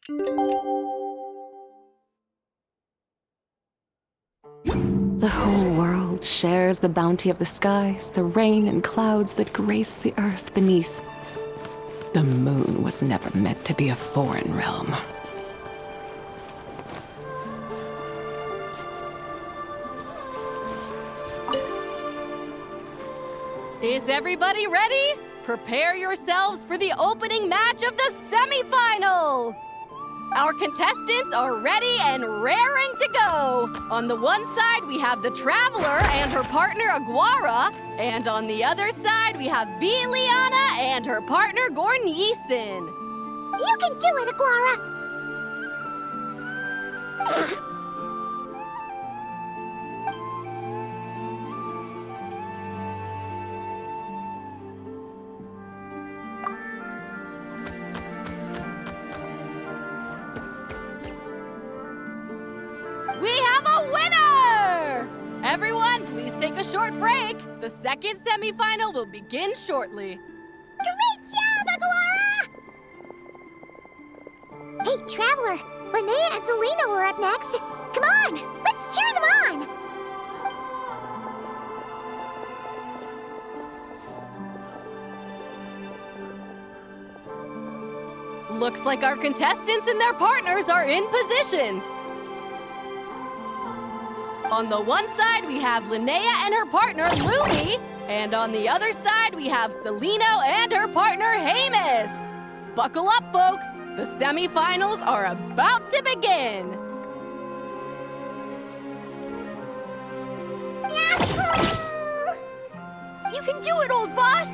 The whole world shares the bounty of the skies, the rain and clouds that grace the earth beneath. The moon was never meant to be a foreign realm. Is everybody ready? Prepare yourselves for the opening match of the semifinals! Our contestants are ready and raring to go! On the one side, we have the Traveler and her partner Aguara, and on the other side, we have Viliana and her partner Gornyesin. You can do it, Aguara! We have a winner! Everyone, please take a short break. The second semifinal will begin shortly. Great job, Aguara! Hey, Traveler! Linnea and Selena were up next. Come on! Let's cheer them on! Looks like our contestants and their partners are in position. On the one side, we have Linnea and her partner, Lumi. And on the other side, we have Celino and her partner, Hamus. Buckle up, folks. The semifinals are about to begin. Yahoo! You can do it, old boss!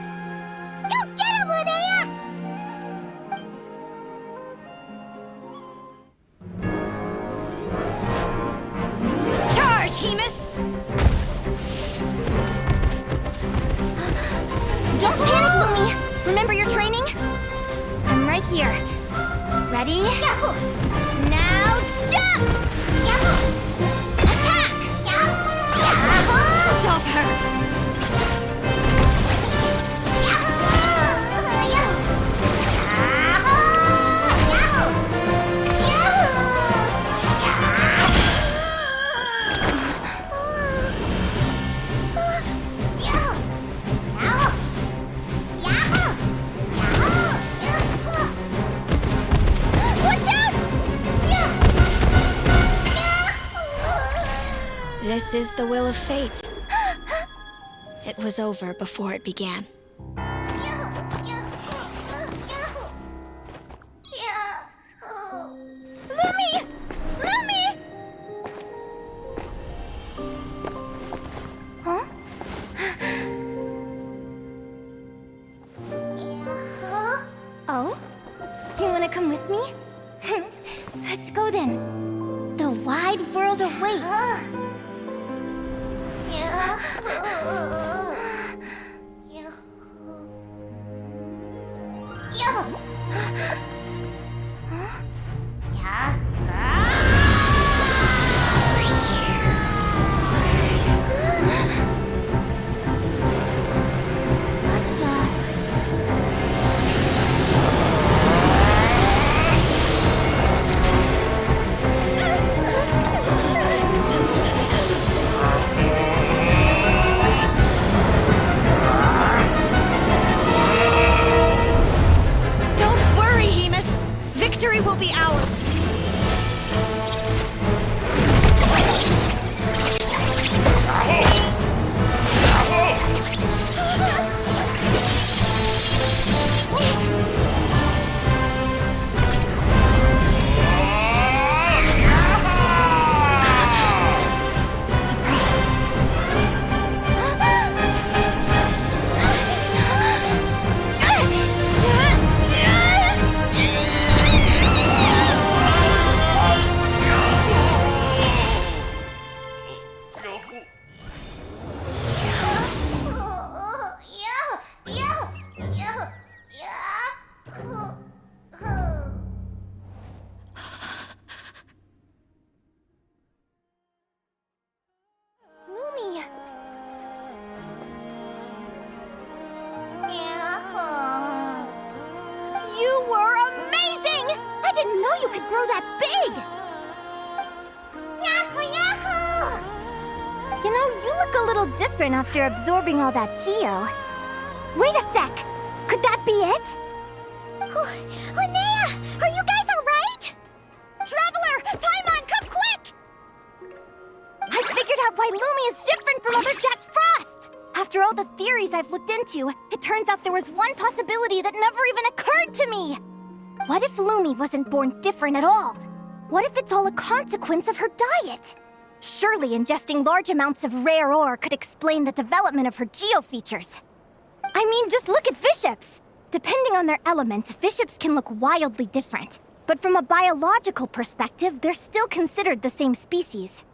Go get him, Linnea! Charge, Hamus! Don't panic, Lumi! Remember your training? I'm right here. Ready? Yahoo! Now jump! Yahoo! Attack! Yahoo! Stop her! This is the will of fate. It was over before it began. Lumi! Lumi! Huh? Oh? You wanna come with me? Let's go then. The wide world awaits. little different after absorbing all that Geo. Wait a sec! Could that be it? Oh, Linnea! Are you guys alright? Traveler! Paimon, come quick! I figured out why Lumi is different from other Jack Frost! After all the theories I've looked into, it turns out there was one possibility that never even occurred to me! What if Lumi wasn't born different at all? What if it's all a consequence of her diet? Surely ingesting large amounts of rare ore could explain the development of her geofeatures. I mean, just look at fiships! Depending on their element, fiships can look wildly different. But from a biological perspective, they're still considered the same species.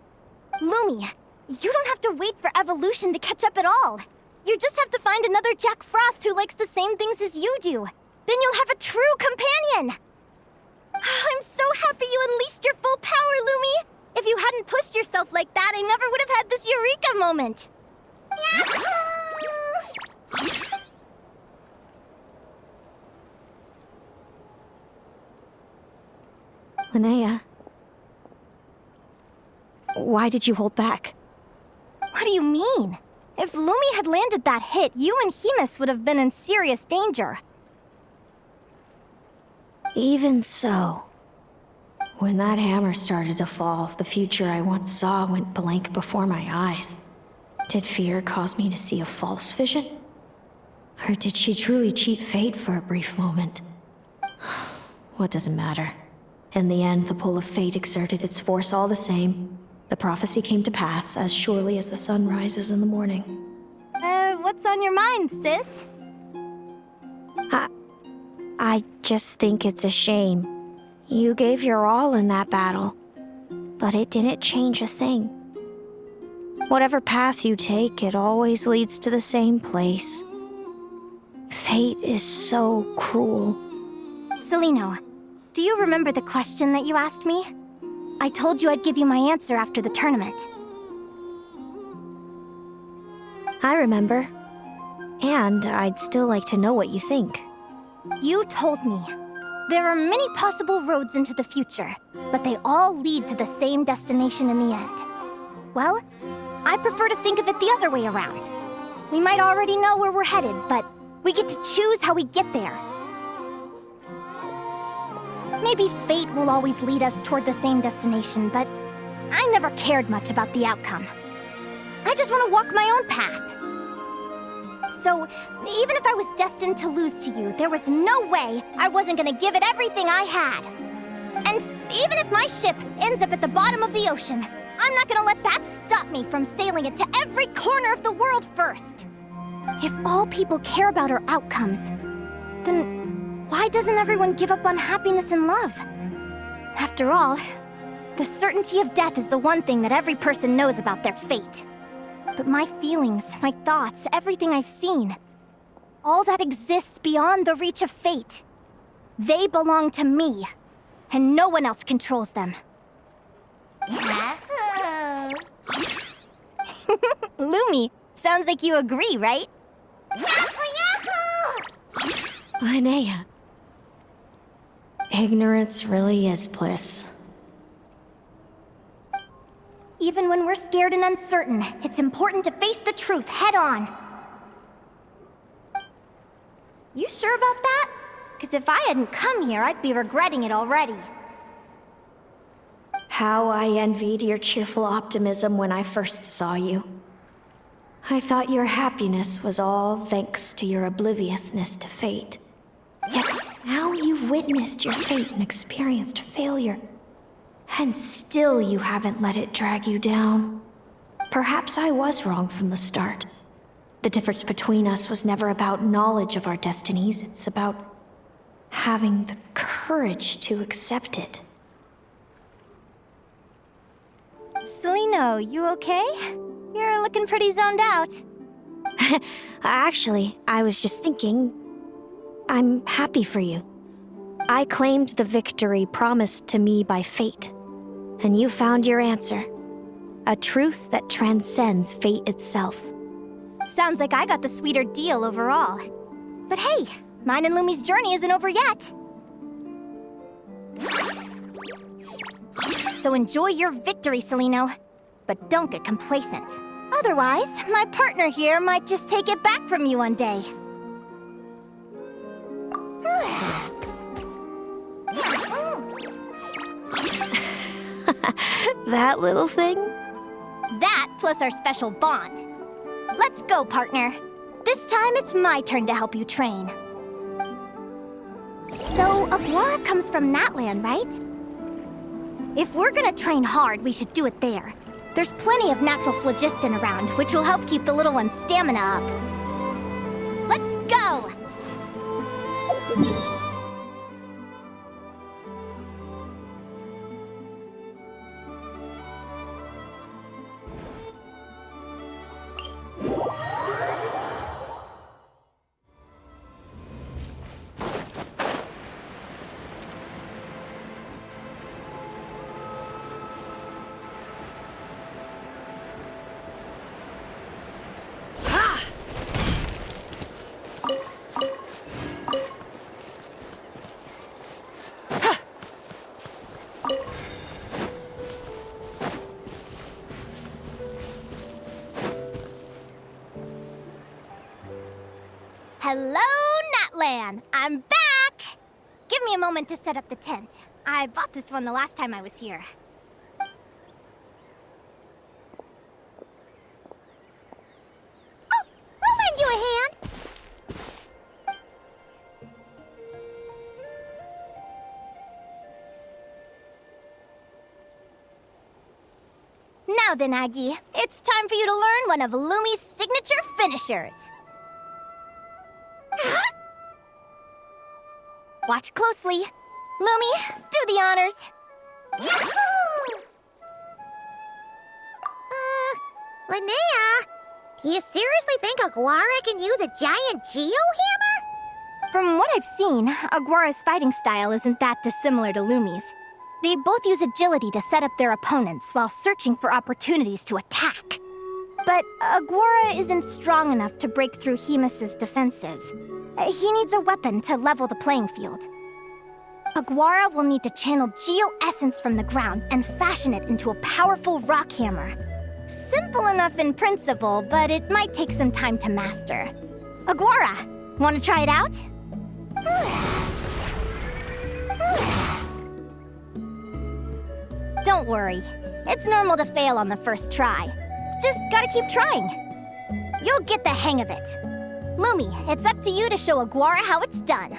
Lumi, you don't have to wait for evolution to catch up at all. You just have to find another Jack Frost who likes the same things as you do. Then you'll have a true companion! I'm so happy you unleashed your full power, Lumi! If you hadn't pushed yourself like that, I never would have had this eureka moment! Yahoo! Linnea, why did you hold back? What do you mean? If Lumi had landed that hit, you and Hemus would have been in serious danger. Even so, when that hammer started to fall, the future I once saw went blank before my eyes. Did fear cause me to see a false vision? Or did she truly cheat fate for a brief moment? What does it matter? In the end, the pull of fate exerted its force all the same. The prophecy came to pass as surely as the sun rises in the morning. What's on your mind, sis? I just think it's a shame. You gave your all in that battle, but it didn't change a thing. Whatever path you take, it always leads to the same place. Fate is so cruel. Celino, do you remember the question that you asked me? I told you I'd give you my answer after the tournament. I remember. And I'd still like to know what you think. You told me. There are many possible roads into the future, but they all lead to the same destination in the end. Well, I prefer to think of it the other way around. We might already know where we're headed, but we get to choose how we get there. Maybe fate will always lead us toward the same destination, but I never cared much about the outcome. I just want to walk my own path. So, even if I was destined to lose to you, there was no way I wasn't gonna give it everything I had. And even if my ship ends up at the bottom of the ocean, I'm not gonna let that stop me from sailing it to every corner of the world first. If all people care about are outcomes, then why doesn't everyone give up on happiness and love? After all, the certainty of death is the one thing that every person knows about their fate. But my feelings, my thoughts, everything I've seen, all that exists beyond the reach of fate. They belong to me, and no one else controls them. Yahoo! Lumi, sounds like you agree, right? Yahoo! Linnea. Ignorance really is bliss. Even when we're scared and uncertain, it's important to face the truth head on. You sure about that? Because if I hadn't come here, I'd be regretting it already. How I envied your cheerful optimism when I first saw you. I thought your happiness was all thanks to your obliviousness to fate. Yet now you've witnessed your fate and experienced failure. And still you haven't let it drag you down. Perhaps I was wrong from the start. The difference between us was never about knowledge of our destinies, it's about having the courage to accept it. Celino, you okay? You're looking pretty zoned out. Actually, I was just thinking, I'm happy for you. I claimed the victory promised to me by fate, and you found your answer. A truth that transcends fate itself. Sounds like I got the sweeter deal overall. But hey, mine and Lumi's journey isn't over yet. So enjoy your victory, Celino. But don't get complacent. Otherwise, my partner here might just take it back from you one day. That little thing? That plus our special bond. Let's go, partner. This time it's my turn to help you train. So, Aguara comes from Natland, right? If we're gonna train hard, we should do it there. There's plenty of natural phlogiston around, which will help keep the little one's stamina up. Let's go! Hello, Natlan! I'm back! Give me a moment to set up the tent. I bought this one the last time I was here. Oh, I'll lend you a hand! Now then, Aggie, it's time for you to learn one of Lumi's signature finishers. Watch closely. Lumi, do the honors. Yahoo! Linnea, do you seriously think Aguara can use a giant geohammer? From what I've seen, Aguara's fighting style isn't that dissimilar to Lumi's. They both use agility to set up their opponents while searching for opportunities to attack. But Aguara isn't strong enough to break through Hemus's defenses. He needs a weapon to level the playing field. Aguara will need to channel geo-essence from the ground and fashion it into a powerful rock hammer. Simple enough in principle, but it might take some time to master. Aguara, want to try it out? Don't worry. It's normal to fail on the first try. Just gotta keep trying. You'll get the hang of it. Lumi, it's up to you to show Aguara how it's done.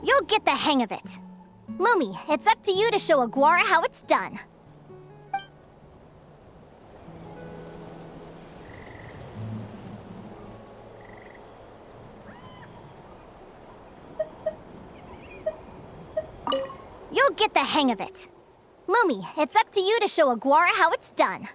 You'll get the hang of it. Lumi, it's up to you to show Aguara how it's done. You'll get the hang of it. Lumi, it's up to you to show Aguara how it's done.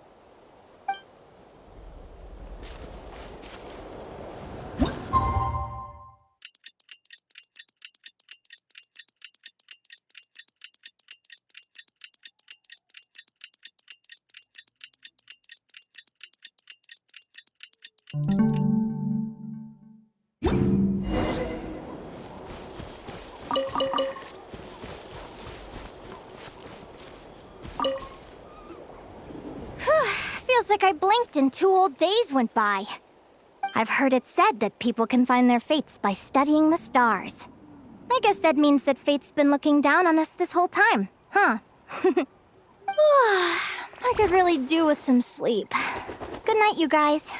Feels like I blinked and 2 whole days went by. I've heard it said that people can find their fates by studying the stars. I guess that means that fate's been looking down on us this whole time, huh? I could really do with some sleep. Good night, you guys.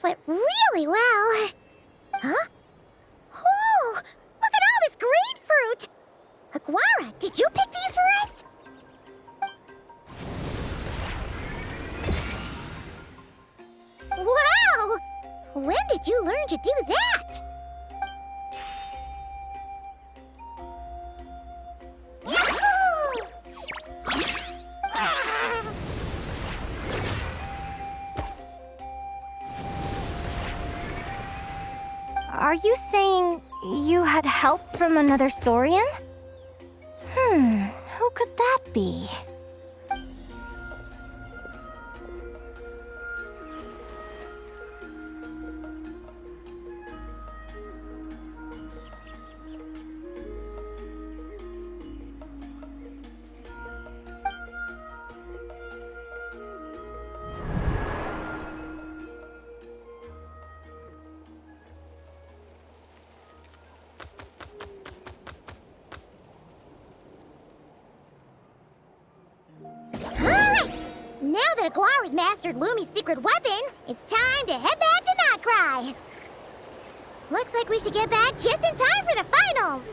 it really well. Huh? Oh, look at all this grapefruit! Aguara, did you pick these for us? Wow! When did you learn to do that? Yahoo! Are you saying you had help from another Saurian? Who could that be? Now that Aguara's mastered Lumi's secret weapon, it's time to head back to Nightcry. Looks like we should get back just in time for the finals.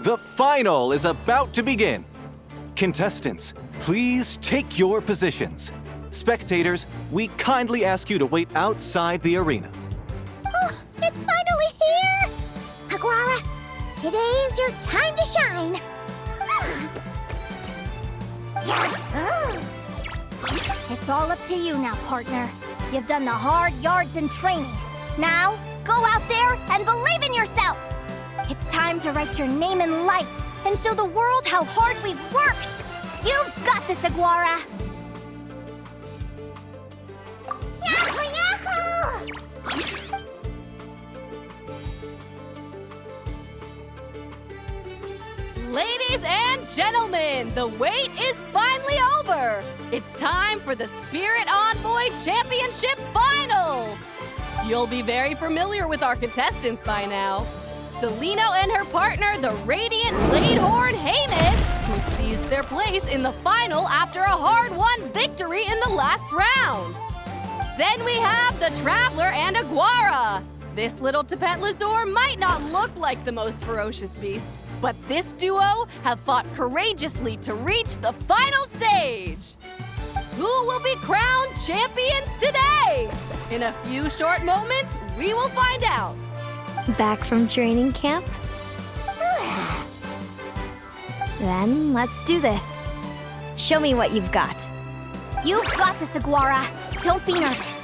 The final is about to begin. Contestants, please take your positions. Spectators, we kindly ask you to wait outside the arena. Oh, it's finally here! Aguara, today is your time to shine. It's all up to you now, partner. You've done the hard yards in training. Now, go out there and believe in yourself! It's time to write your name in lights and show the world how hard we've worked! You've got this, Aguara! Yahoo! Yahoo! Ladies and gentlemen, the wait is finally over. It's time for the Spirit Envoy Championship Final. You'll be very familiar with our contestants by now. Celino and her partner, the Radiant Bladehorn Heyman, who seized their place in the final after a hard-won victory in the last round. Then we have the Traveler and Aguara. This little Tapet Lazur might not look like the most ferocious beast, but this duo have fought courageously to reach the final stage. Who will be crowned champions today? In a few short moments, we will find out. Back from training camp? Then let's do this. Show me what you've got. You've got this, Aguara. Don't be nervous.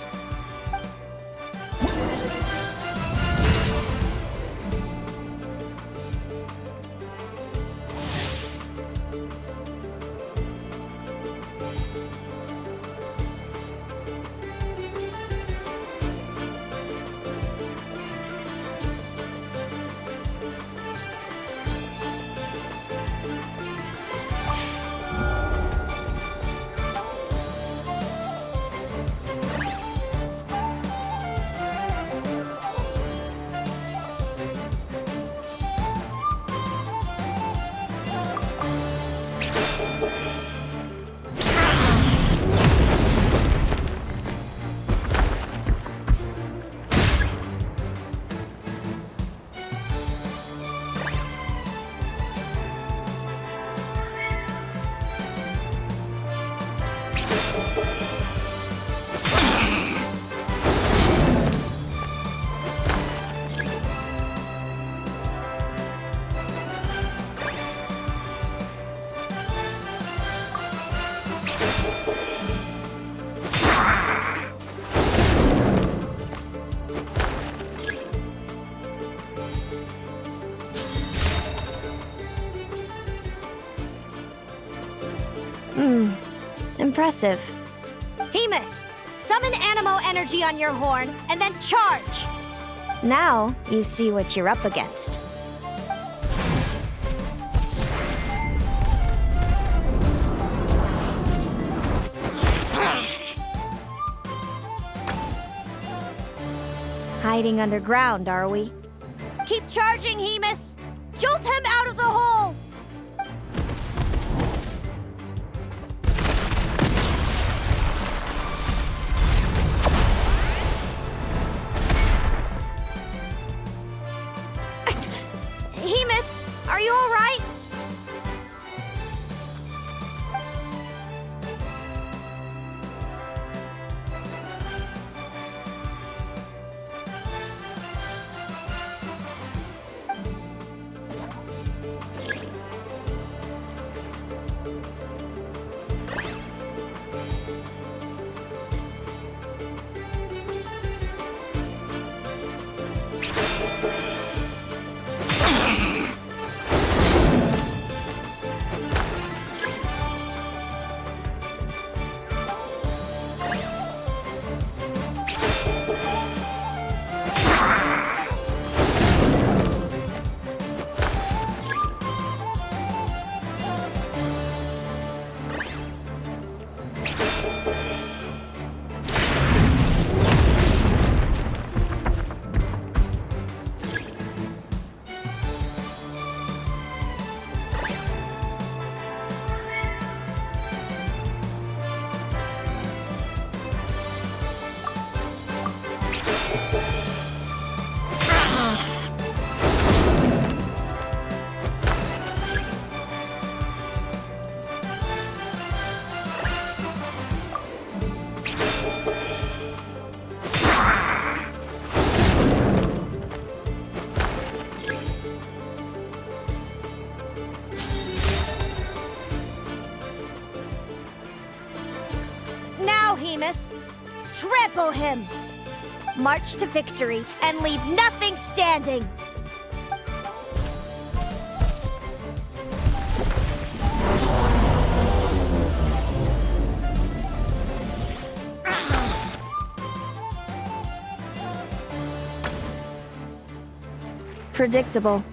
Impressive. Hemus, summon Animo energy on your horn, and then charge! Now, you see what you're up against. Hiding underground, are we? Keep charging, Hemus! Jolt him out of the hole! Hemus, are you all right? Hemus. Trample him! March to victory and leave nothing standing! Predictable.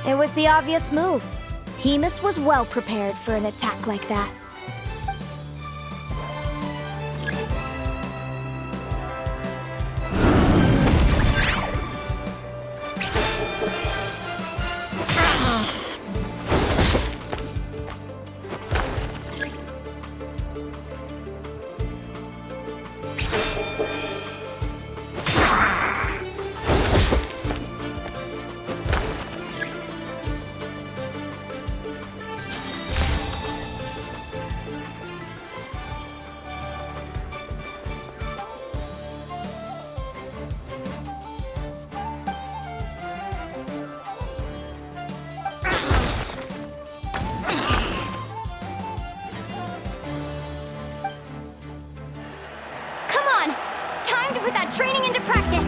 It was the obvious move. Hemus was well prepared for an attack like that. Time to put that training into practice!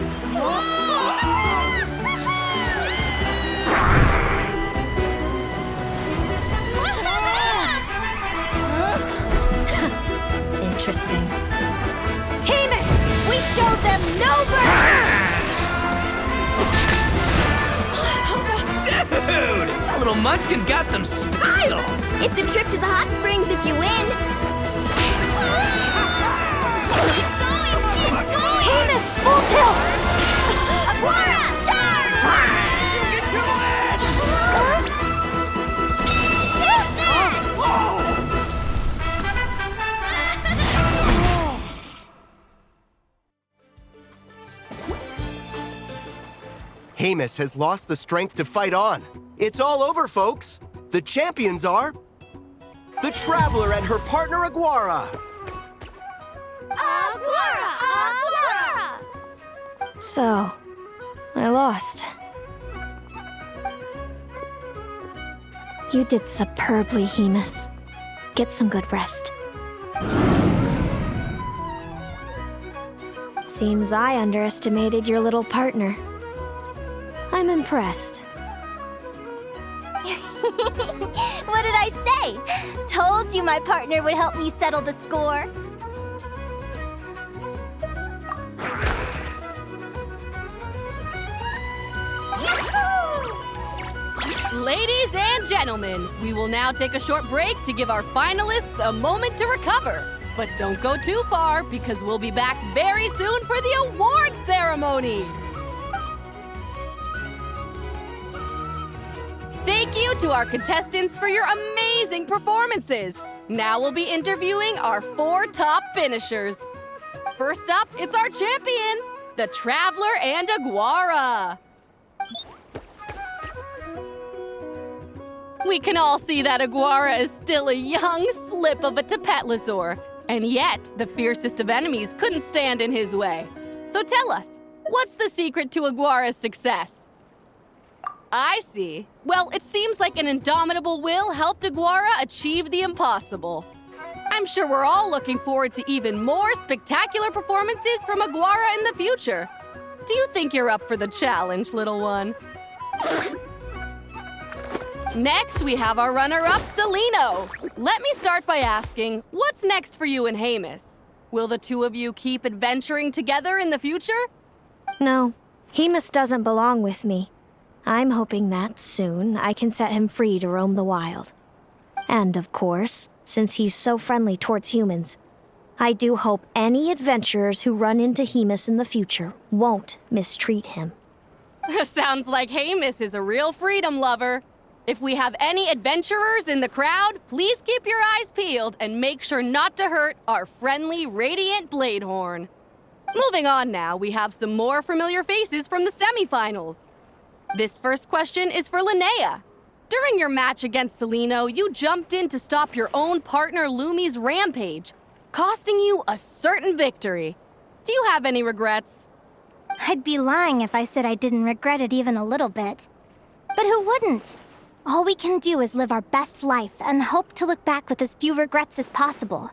Interesting. Hemus! We showed them no mercy! Dude! That little munchkin's got some style! It's a trip to the hot springs if you win! Hemus, full tilt! Aguara, charge! Get to it! Hemus has lost the strength to fight on. It's all over, folks. The champions are the Traveler and her partner Aguara. Aguara! Aguara! So, I lost. You did superbly, Hemus. Get some good rest. Seems I underestimated your little partner. I'm impressed. What did I say? Told you my partner would help me settle the score. Ladies and gentlemen, we will now take a short break to give our finalists a moment to recover. But don't go too far because we'll be back very soon for the award ceremony. Thank you to our contestants for your amazing performances. Now we'll be interviewing our 4 top finishers. First up, it's our champions, the Traveler and Aguara. We can all see that Aguara is still a young slip of a Tapetlosaur, and yet the fiercest of enemies couldn't stand in his way. So tell us, what's the secret to Aguara's success? I see. Well, it seems like an indomitable will helped Aguara achieve the impossible. I'm sure we're all looking forward to even more spectacular performances from Aguara in the future. Do you think you're up for the challenge, little one? Next, we have our runner-up, Celino. Let me start by asking, what's next for you and Hamus? Will the two of you keep adventuring together in the future? No, Hemus doesn't belong with me. I'm hoping that soon I can set him free to roam the wild. And of course, since he's so friendly towards humans, I do hope any adventurers who run into Hemus in the future won't mistreat him. Sounds like Hamus is a real freedom lover. If we have any adventurers in the crowd, please keep your eyes peeled and make sure not to hurt our friendly, radiant Bladehorn. Moving on now, we have some more familiar faces from the semifinals. This first question is for Linnea. During your match against Celino, you jumped in to stop your own partner Lumi's rampage, costing you a certain victory. Do you have any regrets? I'd be lying if I said I didn't regret it even a little bit. But who wouldn't? All we can do is live our best life and hope to look back with as few regrets as possible.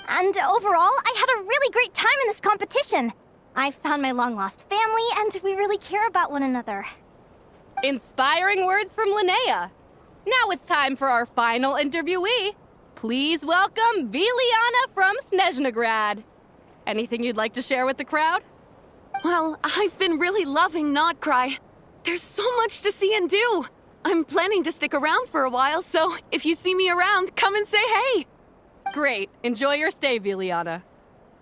And overall, I had a really great time in this competition. I found my long-lost family, and we really care about one another. Inspiring words from Linnea. Now it's time for our final interviewee. Please welcome Viliana from Snezhnegrad. Anything you'd like to share with the crowd? Well, I've been really loving Not Cry. There's so much to see and do. I'm planning to stick around for a while, so if you see me around, come and say hey. Great. Enjoy your stay, Viliana.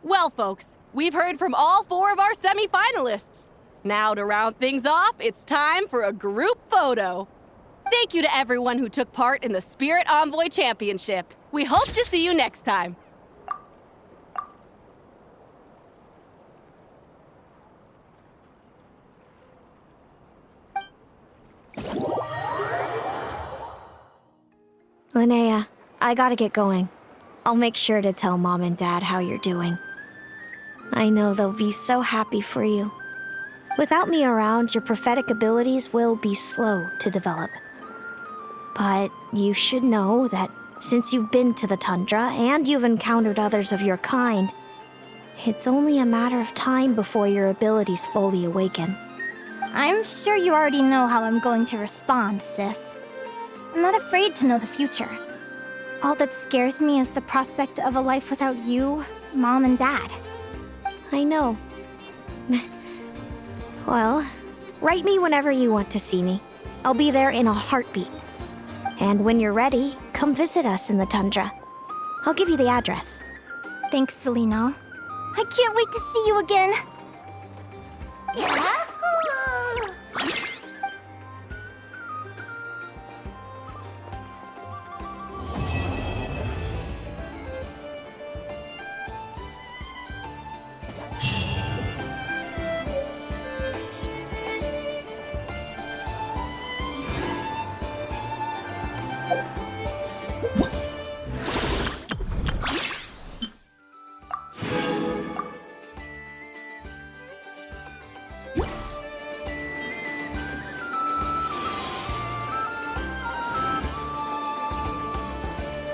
Well, folks, we've heard from all 4 of our semi-finalists. Now, to round things off, it's time for a group photo. Thank you to everyone who took part in the Spirit Envoy Championship. We hope to see you next time. Linnea, I gotta get going. I'll make sure to tell Mom and Dad how you're doing. I know they'll be so happy for you. Without me around, your prophetic abilities will be slow to develop. But you should know that since you've been to the tundra and you've encountered others of your kind, it's only a matter of time before your abilities fully awaken. I'm sure you already know how I'm going to respond, sis. I'm not afraid to know the future. All that scares me is the prospect of a life without you, Mom, and Dad. I know. Well, write me whenever you want to see me. I'll be there in a heartbeat. And when you're ready, come visit us in the tundra. I'll give you the address. Thanks, Celino. I can't wait to see you again. Yeah?